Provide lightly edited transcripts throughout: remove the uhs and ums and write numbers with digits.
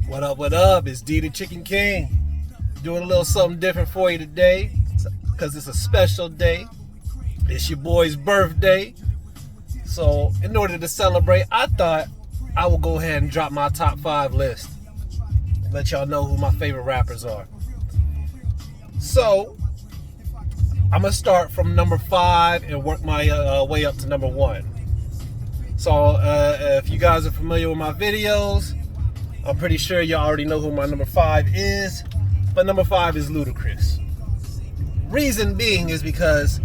What up, what up? It's D the Chicken King. Doing a little something different for you today because it's a special day. It's your boy's birthday. So in order to celebrate, I thought I would go ahead and drop my top 5 list. Let y'all know who my favorite rappers are. So I'm going to start from number 5 and work my way up to number 1. So if you guys are familiar with my videos, I'm pretty sure y'all already know who my number 5 is. But number 5 is Ludacris. Reason being is because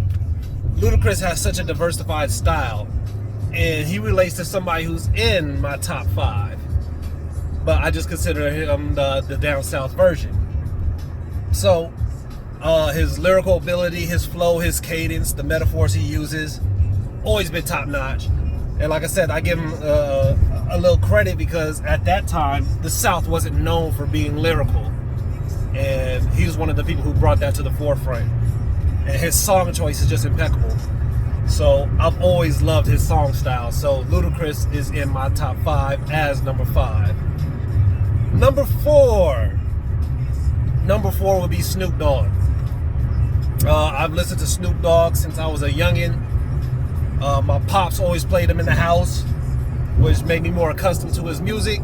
Ludacris has such a diversified style, and he relates to somebody who's in my top 5. But I just consider him the down south version. So his lyrical ability, his flow, his cadence, the metaphors he uses, always been top notch. And like I said, I give him a little credit because at that time, the South wasn't known for being lyrical. And he was one of the people who brought that to the forefront. And his song choice is just impeccable. So I've always loved his song style. So Ludacris is in my top 5 as number 5. Number 4. Number 4 would be Snoop Dogg. I've listened to Snoop Dogg since I was a youngin'. My pops always played him in the house, which made me more accustomed to his music.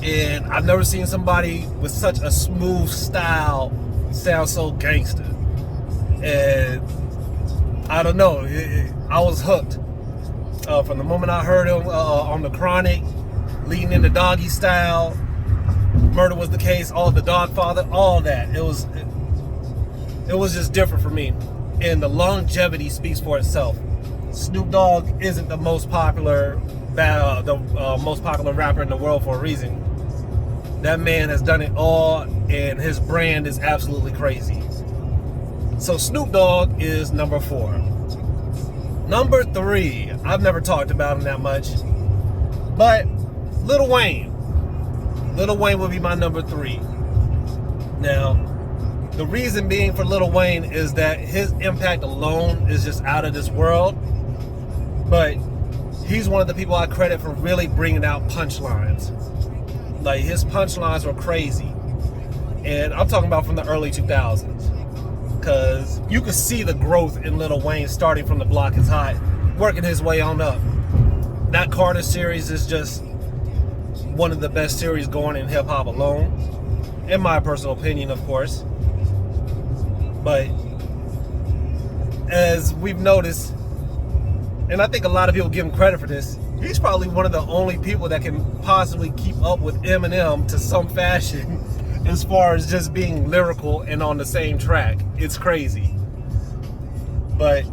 And I've never seen somebody with such a smooth style sound so gangster. And I don't know, I was hooked. From the moment I heard him on The Chronic, leading into Doggy Style, Murder Was the Case, all the Dogfather, all that. It was just different for me. And the longevity speaks for itself. Snoop Dogg isn't the most popular rapper in the world for a reason. That man has done it all, and his brand is absolutely crazy. So Snoop Dogg is number 4. Number 3, I've never talked about him that much, but Lil Wayne. Lil Wayne would be my number 3. Now, the reason being for Lil Wayne is that his impact alone is just out of this world. But he's one of the people I credit for really bringing out punchlines. Like, his punchlines were crazy. And I'm talking about from the early 2000s. Because you could see the growth in Lil Wayne starting from The Block Is Hot, working his way on up. That Carter series is just one of the best series going in hip-hop alone. In my personal opinion, of course. But as we've noticed, and I think a lot of people give him credit for this, he's probably one of the only people that can possibly keep up with Eminem to some fashion as far as just being lyrical and on the same track. It's crazy. But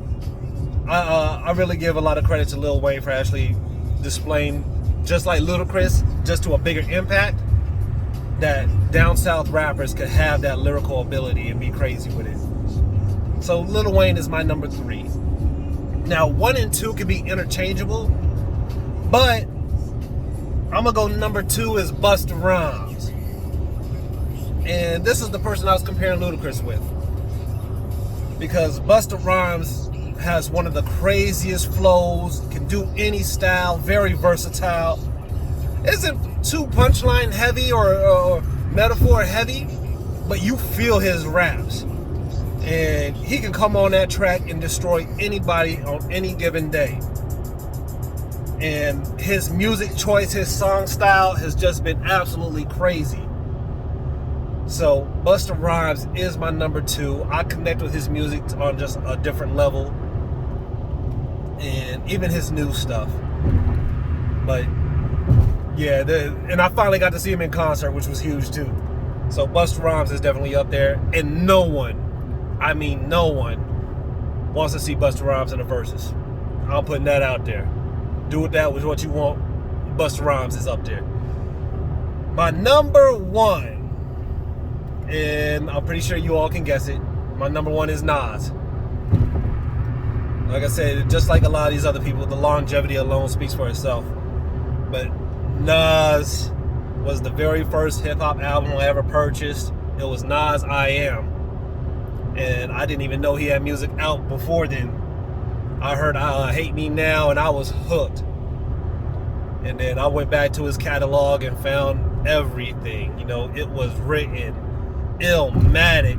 I really give a lot of credit to Lil Wayne for actually displaying, just like Ludacris, just to a bigger impact, that down south rappers could have that lyrical ability and be crazy with it. So Lil Wayne is my number 3. Now 1 and 2 can be interchangeable, but I'm gonna go number 2 is Busta Rhymes. And this is the person I was comparing Ludacris with, because Busta Rhymes has one of the craziest flows, can do any style, very versatile, isn't too punchline heavy or metaphor heavy, but you feel his raps. And he can come on that track and destroy anybody on any given day. And his music choice, his song style has just been absolutely crazy. So Busta Rhymes is my number 2. I connect with his music on just a different level. And even his new stuff. But yeah, and I finally got to see him in concert, which was huge too. So Busta Rhymes is definitely up there. And no one wants to see Busta Rhymes in the verses. I'm putting that out there. Do with that with what you want. Busta Rhymes is up there. My number 1, and I'm pretty sure you all can guess it, my number 1 is Nas. Like I said, just like a lot of these other people, the longevity alone speaks for itself. But Nas was the very first hip-hop album I ever purchased. It was Nas' I Am. And I didn't even know he had music out before then. I heard Hate Me Now, and I was hooked. And then I went back to his catalog and found everything. You know, it was written, Illmatic,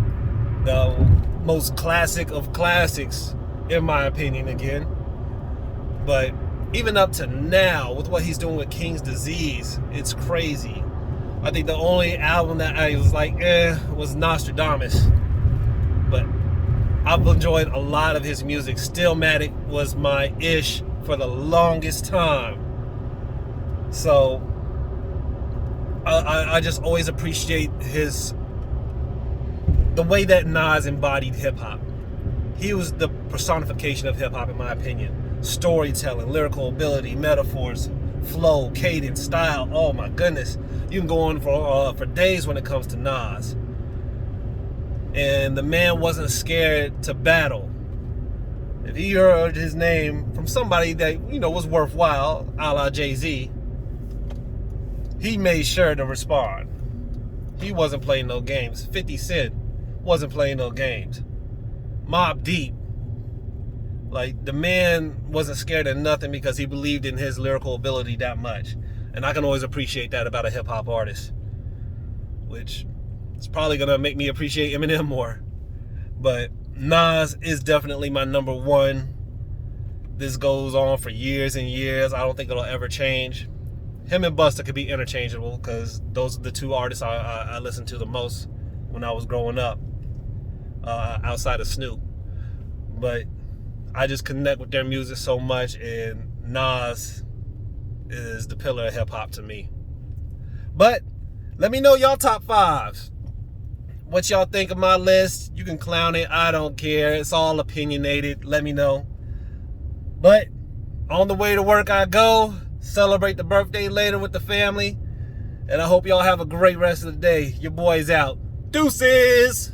the most classic of classics, in my opinion, again. But even up to now, with what he's doing with King's Disease, it's crazy. I think the only album that I was like, was Nostradamus. But I've enjoyed a lot of his music. Stillmatic was my ish for the longest time. So I just always appreciate the way that Nas embodied hip-hop. He was the personification of hip-hop, in my opinion. Storytelling, lyrical ability, metaphors, flow, cadence, style. Oh my goodness. You can go on for days when it comes to Nas. And the man wasn't scared to battle. If he heard his name from somebody that, you know, was worthwhile, a la Jay-Z, he made sure to respond. He wasn't playing no games. 50 Cent wasn't playing no games. Mobb Deep, like, the man wasn't scared of nothing because he believed in his lyrical ability that much. And I can always appreciate that about a hip-hop artist, which is probably gonna make me appreciate Eminem more. But Nas is definitely my number one. This goes on for years and years. I don't think it'll ever change. Him and Busta could be interchangeable because those are the two artists I listened to the most when I was growing up, outside of Snoop. But I just connect with their music so much, and Nas is the pillar of hip-hop to me. But let me know y'all top fives. What y'all think of my list? You can clown it. I don't care. It's all opinionated. Let me know. But on the way to work I go. Celebrate the birthday later with the family. And I hope y'all have a great rest of the day. Your boy's out. Deuces!